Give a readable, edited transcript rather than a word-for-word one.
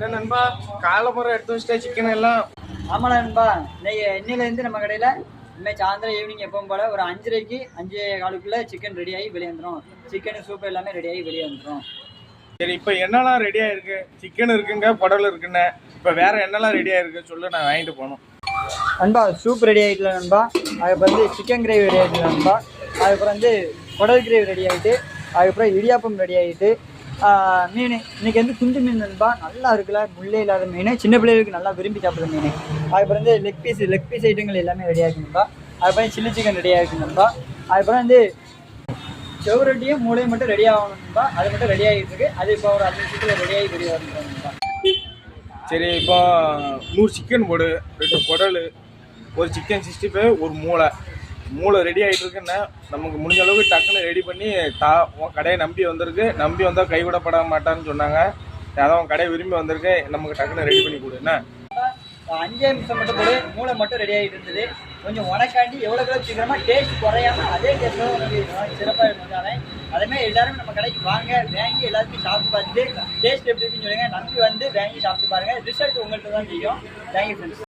என்ன நண்பா காலமுறை எடுத்து வச்சிட்டா சிக்கன் எல்லாம்? ஆமாடா நண்பா, இன்னையிலேருந்து நம்ம கடையில் இனிமேல் சாயந்தரம் ஈவினிங் எப்பவும் போல் ஒரு 5:30க்கு 5:15க்குள்ளே சிக்கன் ரெடி ஆகி வெளியே வந்துடும். சிக்கனு சூப் எல்லாமே ரெடி ஆகி வெளியே வந்துடும். சரி, இப்போ என்னெல்லாம் ரெடியாக இருக்கு? சிக்கன் இருக்குங்க, குடல் இருக்குன்னு. இப்போ வேற என்னெல்லாம் ரெடியாக இருக்கு சொல்லு, நான் வாங்கிட்டு போகணும். நண்பா சூப் ரெடி ஆகிட்டுல நண்பா, அதுக்கப்புறம் வந்து சிக்கன் கிரேவி ரெடி ஆகிட்டு நண்பா, அதுக்கப்புறம் வந்து குடல் கிரேவி ரெடி ஆகிட்டு, அதுக்கப்புறம் இடியாப்பம் ரெடி ஆகிட்டு, மீன் இன்றைக்கி வந்து குண்டு மீன் நண்பா, நல்லா இருக்குல்ல, முள்ளே இல்லாத மீன், சின்ன பிள்ளைகளுக்கு நல்லா விரும்பி சாப்பிட்ற மீன். அதுக்கப்புறம் வந்து லெக் பீஸ் ஐட்டங்கள் எல்லாமே ரெடி ஆகிருக்கு நண்பா. அதுக்கப்புறம் சில்லி சிக்கன் ரெடி ஆகிருக்கு நண்பா. அதுக்கப்புறம் வந்து செவரொட்டியும் மூளையும் மட்டும் ரெடி ஆகணும் நண்பா, அது மட்டும் ரெடி ஆகிட்டு இருக்கு. அது இப்போ ஒரு 5 நிமிஷத்தில் ரெடி ஆகி ரெடி ஆகணும் நண்பா. சரி, இப்போ 100 சிக்கன் போடு, 2 குடல், ஒரு சிக்கன் 65, ஒரு மூளை ரெடி ஆகிட்டு இருக்குன்னா நமக்கு முடிஞ்ச அளவுக்கு டக்குன்னு ரெடி பண்ணி உன் கடையை நம்பி வந்திருக்கு. நம்பி வந்தால் கைவிடப்பட மாட்டான்னு சொன்னாங்க. அதான் உன் கடையை விரும்பி வந்திருக்கு. நமக்கு டக்குன்னு ரெடி பண்ணி கொடு. என்ன 5 நிமிஷம் மட்டும் போடு, மூளை மட்டும் ரெடி ஆகிட்டு இருந்தது. கொஞ்சம் உனக்காண்டி எவ்வளோ சீக்கிரமாக டேஸ்ட் குறையாம அதே டேஸ்ட்டில் உனக்கு சிறப்பாக இருந்தாலே அதேமாதிரி எல்லாருமே நம்ம கடைக்கு வாங்கி எல்லாருமே சாப்பிட்டு பார்த்துட்டு டேஸ்ட் எப்படி இருக்குன்னு சொல்லுங்க. நம்பி வந்து வாங்கி சாப்பிட்டு பாருங்கள். ரிசல்ட் உங்கள்கிட்ட தான் தெரியும். Thank you friends.